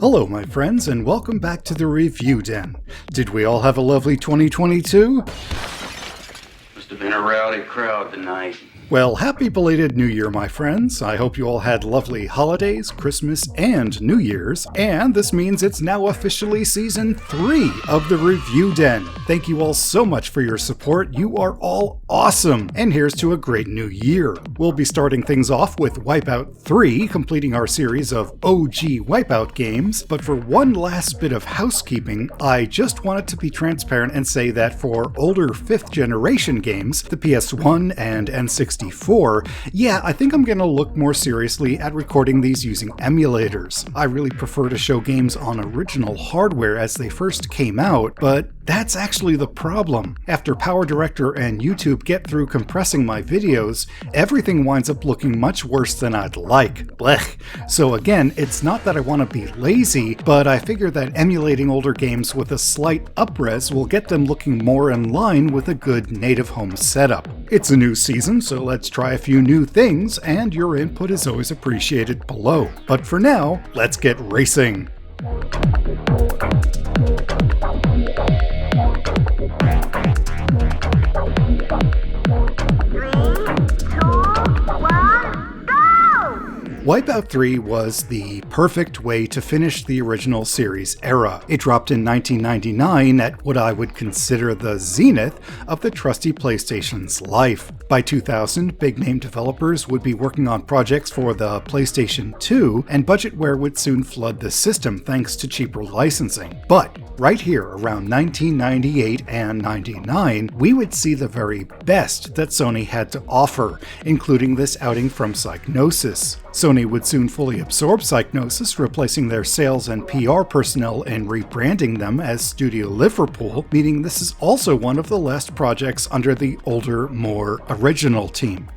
Hello my friends, and welcome back to the Review Den. Did we all have a lovely 2022? Must have been a rowdy crowd tonight. Well, happy belated New Year, my friends. I hope you all had lovely holidays, Christmas, and New Year's. And this means it's now officially Season 3 of the Review Den. Thank you all so much for your support. You are all awesome. And here's to a great new year. We'll be starting things off with Wipeout 3, completing our series of OG Wipeout games. But for one last bit of housekeeping, I just wanted to be transparent and say that for older 5th generation games, the PS1 and N64, I think I'm going to look more seriously at recording these using emulators. I really prefer to show games on original hardware as they first came out, but that's actually the problem. After PowerDirector and YouTube get through compressing my videos, everything winds up looking much worse than I'd like. Blech. So again, it's not that I want to be lazy, but I figure that emulating older games with a slight up-res will get them looking more in line with a good native home setup. It's a new season, so let's try a few new things, and your input is always appreciated below. But for now, let's get racing. Wipeout 3 was the perfect way to finish the original series era. It dropped in 1999 at what I would consider the zenith of the trusty PlayStation's life. By 2000, big-name developers would be working on projects for the PlayStation 2, and budgetware would soon flood the system thanks to cheaper licensing. But right here, around 1998 and 99, we would see the very best that Sony had to offer, including this outing from Psygnosis. Sony would soon fully absorb Psygnosis, replacing their sales and PR personnel and rebranding them as Studio Liverpool, meaning this is also one of the last projects under the older, more original team.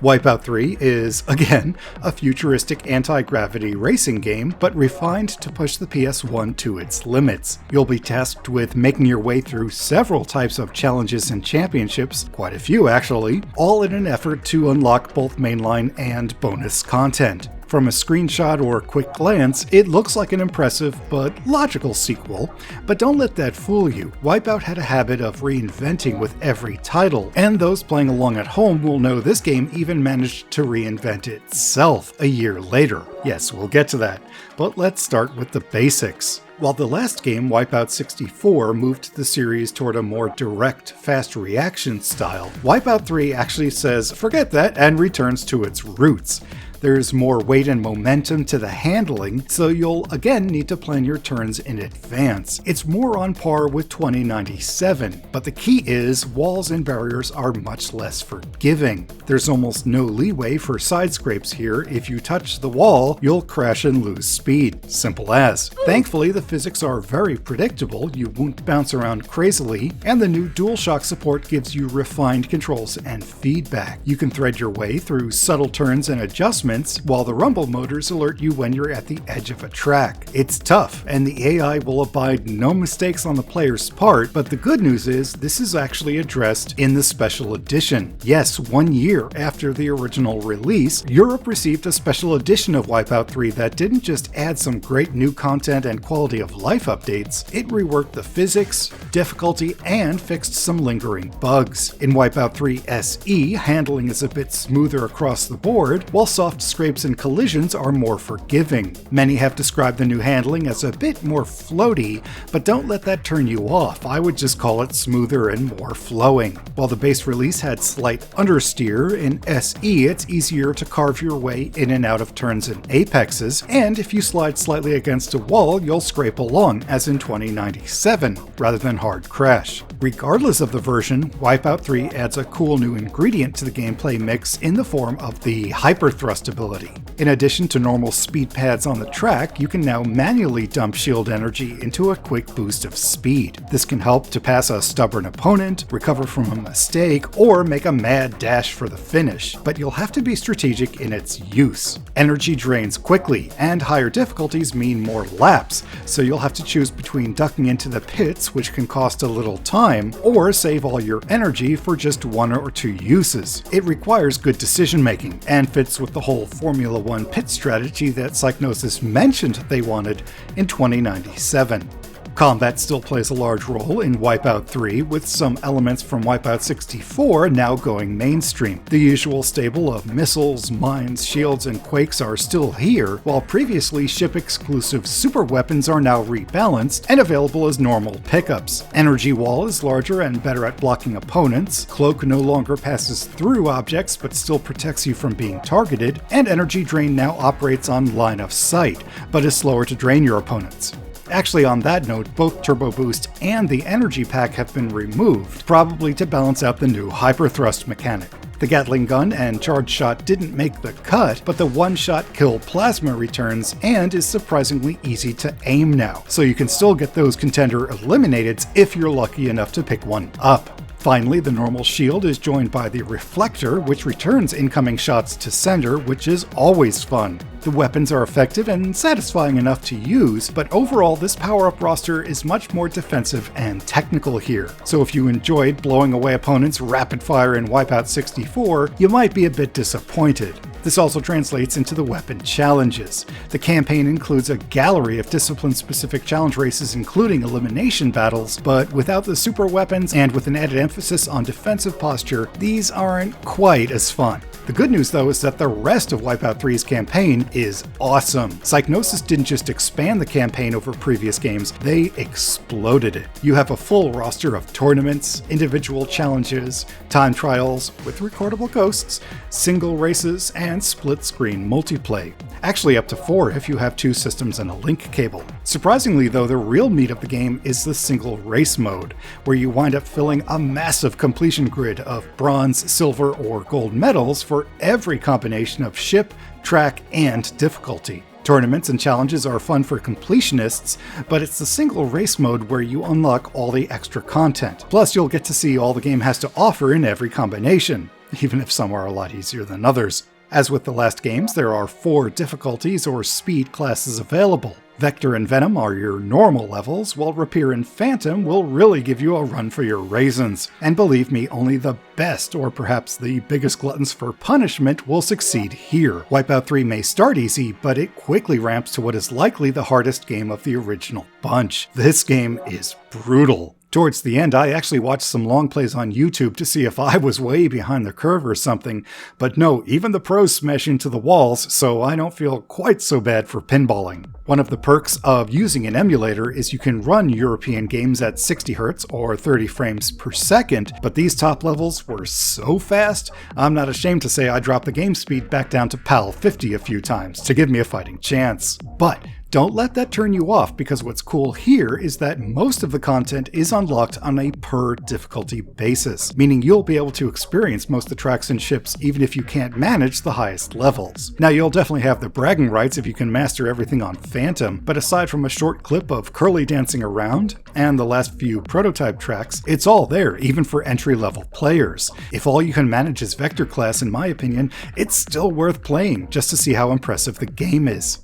Wipeout 3 is, again, a futuristic anti-gravity racing game, but refined to push the PS1 to its limits. You'll be tasked with making your way through several types of challenges and championships, quite a few actually, all in an effort to unlock both mainline and bonus content. From a screenshot or quick glance, it looks like an impressive but logical sequel, but don't let that fool you. Wipeout had a habit of reinventing with every title, and those playing along at home will know this game even managed to reinvent itself a year later. Yes, we'll get to that, but let's start with the basics. While the last game, Wipeout 64, moved the series toward a more direct, fast reaction style, Wipeout 3 actually says forget that and returns to its roots. There's more weight and momentum to the handling, so you'll again need to plan your turns in advance. It's more on par with 2097, but the key is walls and barriers are much less forgiving. There's almost no leeway for side scrapes here. If you touch the wall, you'll crash and lose speed. Simple as. Thankfully, the physics are very predictable, you won't bounce around crazily, and the new DualShock support gives you refined controls and feedback. You can thread your way through subtle turns and adjustments, while the rumble motors alert you when you're at the edge of a track. It's tough, and the AI will abide no mistakes on the player's part, but the good news is this is actually addressed in the special edition. Yes, 1 year after the original release, Europe received a special edition of Wipeout 3 that didn't just add some great new content and quality of life updates, it reworked the physics, difficulty, and fixed some lingering bugs. In Wipeout 3 SE, handling is a bit smoother across the board, while soft scrapes and collisions are more forgiving. Many have described the new handling as a bit more floaty, but don't let that turn you off. I would just call it smoother and more flowing. While the base release had slight understeer, in SE it's easier to carve your way in and out of turns and apexes, and if you slide slightly against a wall, you'll scrape along, as in 2097, rather than hard crash. Regardless of the version, Wipeout 3 adds a cool new ingredient to the gameplay mix in the form of the hyperthrust ability. In addition to normal speed pads on the track, you can now manually dump shield energy into a quick boost of speed. This can help to pass a stubborn opponent, recover from a mistake, or make a mad dash for the finish, but you'll have to be strategic in its use. Energy drains quickly, and higher difficulties mean more laps, so you'll have to choose between ducking into the pits, which can cost a little time, or save all your energy for just 1 or 2 uses. It requires good decision making, and fits with the whole Formula one pit strategy that Psygnosis mentioned they wanted in 2097. Combat still plays a large role in Wipeout 3, with some elements from Wipeout 64 now going mainstream. The usual stable of missiles, mines, shields, and quakes are still here, while previously ship-exclusive super weapons are now rebalanced and available as normal pickups. Energy Wall is larger and better at blocking opponents, Cloak no longer passes through objects but still protects you from being targeted, and Energy Drain now operates on line of sight, but is slower to drain your opponents. Actually, on that note, both Turbo Boost and the Energy Pack have been removed, probably to balance out the new Hyper Thrust mechanic. The Gatling Gun and Charge Shot didn't make the cut, but the one-shot kill plasma returns and is surprisingly easy to aim now, so you can still get those contender eliminateds if you're lucky enough to pick one up. Finally, the normal shield is joined by the Reflector, which returns incoming shots to sender, which is always fun. The weapons are effective and satisfying enough to use, but overall this power-up roster is much more defensive and technical here. So if you enjoyed blowing away opponents rapid-fire in Wipeout 64, you might be a bit disappointed. This also translates into the weapon challenges. The campaign includes a gallery of discipline-specific challenge races including elimination battles, but without the super weapons and with an added emphasis on defensive posture, these aren't quite as fun. The good news though is that the rest of Wipeout 3's campaign is awesome. Psygnosis didn't just expand the campaign over previous games, they exploded it. You have a full roster of tournaments, individual challenges, time trials with recordable ghosts, single races, and split-screen multiplayer. Actually up to 4 if you have 2 systems and a link cable. Surprisingly though, the real meat of the game is the single race mode, where you wind up filling a massive completion grid of bronze, silver, or gold medals for every combination of ship, track, and difficulty. Tournaments and challenges are fun for completionists, but it's the single race mode where you unlock all the extra content. Plus, you'll get to see all the game has to offer in every combination, even if some are a lot easier than others. As with the last games, there are 4 difficulties or speed classes available. Vector and Venom are your normal levels, while Rapier and Phantom will really give you a run for your raisins. And believe me, only the best, or perhaps the biggest gluttons for punishment, will succeed here. Wipeout 3 may start easy, but it quickly ramps to what is likely the hardest game of the original bunch. This game is brutal. Towards the end, I actually watched some long plays on YouTube to see if I was way behind the curve or something, but no, even the pros smash into the walls, so I don't feel quite so bad for pinballing. One of the perks of using an emulator is you can run European games at 60 Hz or 30 frames per second, but these top levels were so fast, I'm not ashamed to say I dropped the game speed back down to PAL 50 a few times to give me a fighting chance. But don't let that turn you off, because what's cool here is that most of the content is unlocked on a per difficulty basis, meaning you'll be able to experience most of the tracks and ships even if you can't manage the highest levels. Now you'll definitely have the bragging rights if you can master everything on Phantom, but aside from a short clip of Curly dancing around and the last few prototype tracks, it's all there even for entry-level players. If all you can manage is Vector class, in my opinion, it's still worth playing just to see how impressive the game is.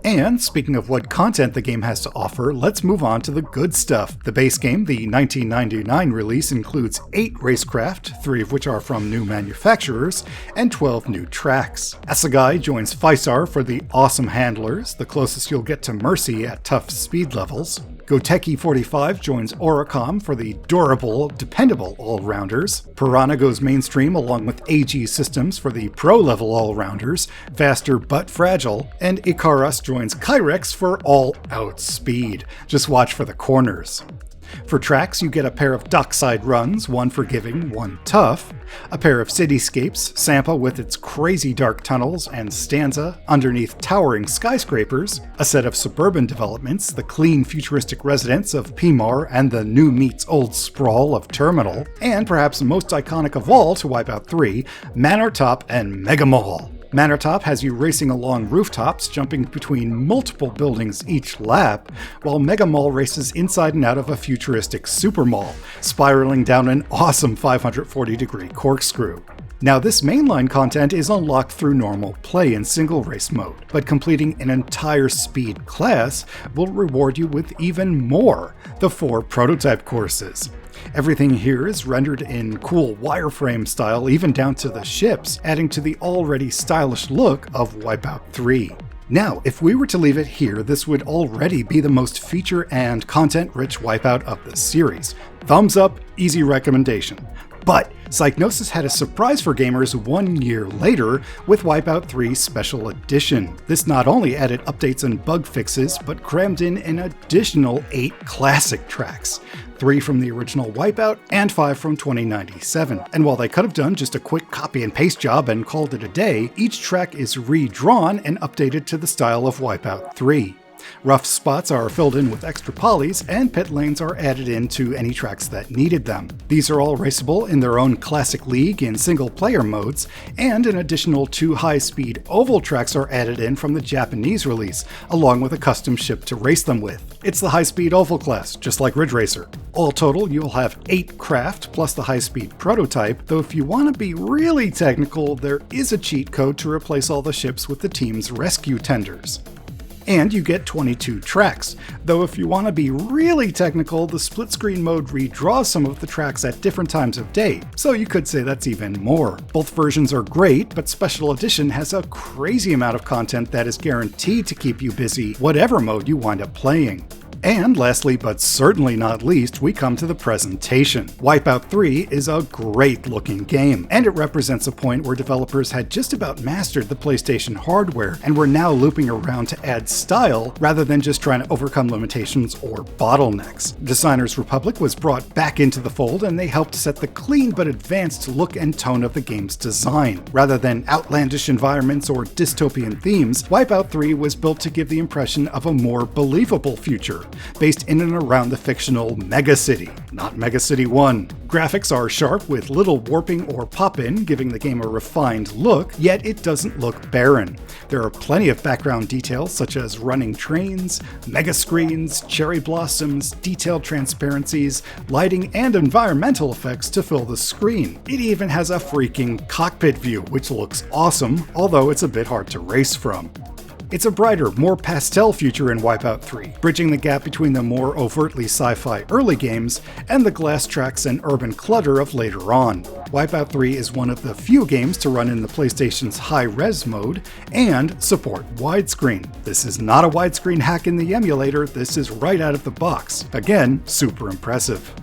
And speaking of what content the game has to offer, let's move on to the good stuff. The base game, the 1999 release, includes 8 racecraft, 3 of which are from new manufacturers, and 12 new tracks. Assegai joins Faisar for the awesome handlers, the closest you'll get to Mercy at tough speed levels. Goteki 45 joins Oricom for the durable, dependable all-rounders. Piranha goes mainstream along with AG Systems for the pro-level all-rounders, faster but fragile, and Ikaros joins Kyrex for all-out speed. Just watch for the corners. For tracks, you get a pair of dockside runs, one forgiving, one tough, a pair of cityscapes, Sampa with its crazy dark tunnels, and Stanza underneath towering skyscrapers, a set of suburban developments, the clean futuristic residence of Pimar and the new meets old sprawl of Terminal, and perhaps most iconic of all to Wipeout 3, Manor Top and Mega Mall. Manor Top has you racing along rooftops, jumping between multiple buildings each lap, while Mega Mall races inside and out of a futuristic super mall, spiraling down an awesome 540-degree corkscrew. Now, this mainline content is unlocked through normal play in single race mode, but completing an entire speed class will reward you with even more, the 4 prototype courses. Everything here is rendered in cool wireframe style, even down to the ships, adding to the already stylish look of Wipeout 3. Now, if we were to leave it here, this would already be the most feature and content-rich Wipeout of the series. Thumbs up, easy recommendation. But Psygnosis had a surprise for gamers 1 year later with Wipeout 3 Special Edition. This not only added updates and bug fixes, but crammed in an additional 8 classic tracks. 3 from the original Wipeout and 5 from 2097. And while they could have done just a quick copy and paste job and called it a day, each track is redrawn and updated to the style of Wipeout 3. Rough spots are filled in with extra polys, and pit lanes are added into any tracks that needed them. These are all raceable in their own classic league in single-player modes, and an additional 2 high-speed oval tracks are added in from the Japanese release, along with a custom ship to race them with. It's the high-speed oval class, just like Ridge Racer. All total, you'll have 8 craft plus the high-speed prototype, though if you want to be really technical, there is a cheat code to replace all the ships with the team's rescue tenders. And you get 22 tracks, though if you want to be really technical, the split screen mode redraws some of the tracks at different times of day, so you could say that's even more. Both versions are great, but Special Edition has a crazy amount of content that is guaranteed to keep you busy, whatever mode you wind up playing. And lastly, but certainly not least, we come to the presentation. Wipeout 3 is a great looking game, and it represents a point where developers had just about mastered the PlayStation hardware and were now looping around to add style rather than just trying to overcome limitations or bottlenecks. Designers Republic was brought back into the fold, and they helped set the clean but advanced look and tone of the game's design. Rather than outlandish environments or dystopian themes, Wipeout 3 was built to give the impression of a more believable future, based in and around the fictional Megacity, not Megacity 1. Graphics are sharp with little warping or pop-in, giving the game a refined look, yet it doesn't look barren. There are plenty of background details such as running trains, mega screens, cherry blossoms, detailed transparencies, lighting, and environmental effects to fill the screen. It even has a freaking cockpit view, which looks awesome, although it's a bit hard to race from. It's a brighter, more pastel future in Wipeout 3, bridging the gap between the more overtly sci-fi early games and the glass tracks and urban clutter of later on. Wipeout 3 is one of the few games to run in the PlayStation's high-res mode and support widescreen. This is not a widescreen hack in the emulator, this is right out of the box. Again, super impressive.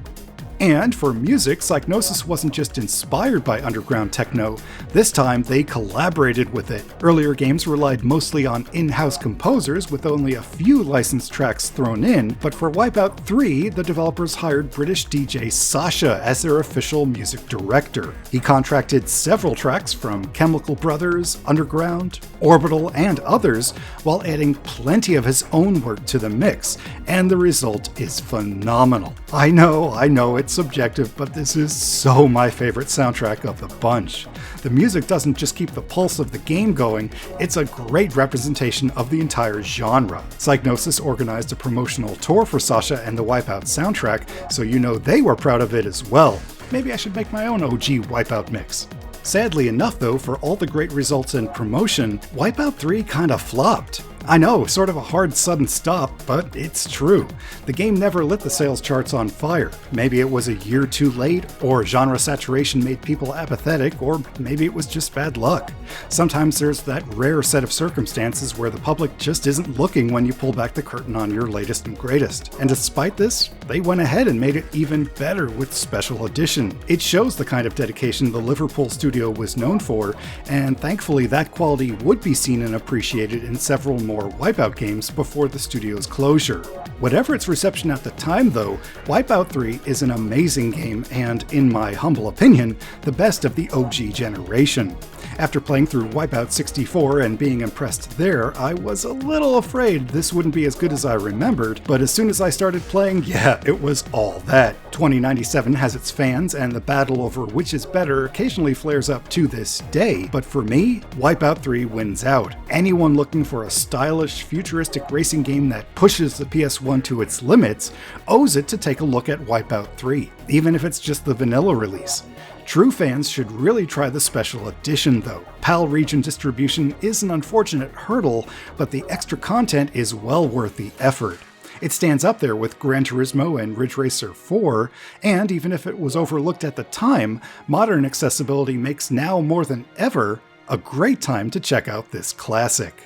And for music, Psygnosis wasn't just inspired by underground techno, this time they collaborated with it. Earlier games relied mostly on in-house composers with only a few licensed tracks thrown in, but for Wipeout 3, the developers hired British DJ Sasha as their official music director. He contracted several tracks from Chemical Brothers, Underground, Orbital, and others, while adding plenty of his own work to the mix, and the result is phenomenal. I know, it's subjective, but this is so my favorite soundtrack of the bunch. The music doesn't just keep the pulse of the game going, it's a great representation of the entire genre. Psygnosis organized a promotional tour for Sasha and the Wipeout soundtrack, so you know they were proud of it as well. Maybe I should make my own OG Wipeout mix. Sadly enough though, for all the great results and promotion, Wipeout 3 kinda flopped. I know, sort of a hard sudden stop, but it's true. The game never lit the sales charts on fire. Maybe it was a year too late, or genre saturation made people apathetic, or maybe it was just bad luck. Sometimes there's that rare set of circumstances where the public just isn't looking when you pull back the curtain on your latest and greatest. And despite this, they went ahead and made it even better with Special Edition. It shows the kind of dedication the Liverpool studio was known for, and thankfully that quality would be seen and appreciated in several more Wipeout games before the studio's closure. Whatever its reception at the time though, Wipeout 3 is an amazing game and, in my humble opinion, the best of the OG generation. After playing through Wipeout 64 and being impressed there, I was a little afraid this wouldn't be as good as I remembered, but as soon as I started playing, yeah, it was all that. 2097 has its fans, and the battle over which is better occasionally flares up to this day, but for me, Wipeout 3 wins out. Anyone looking for a stylish, futuristic racing game that pushes the PS1 to its limits owes it to take a look at Wipeout 3, even if it's just the vanilla release. True fans should really try the special edition though. PAL region distribution is an unfortunate hurdle, but the extra content is well worth the effort. It stands up there with Gran Turismo and Ridge Racer 4, and even if it was overlooked at the time, modern accessibility makes now more than ever a great time to check out this classic.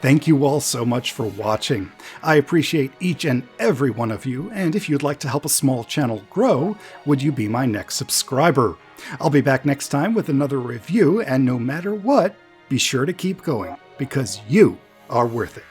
Thank you all so much for watching. I appreciate each and every one of you, and if you'd like to help a small channel grow, would you be my next subscriber? I'll be back next time with another review, and no matter what, be sure to keep going, because you are worth it.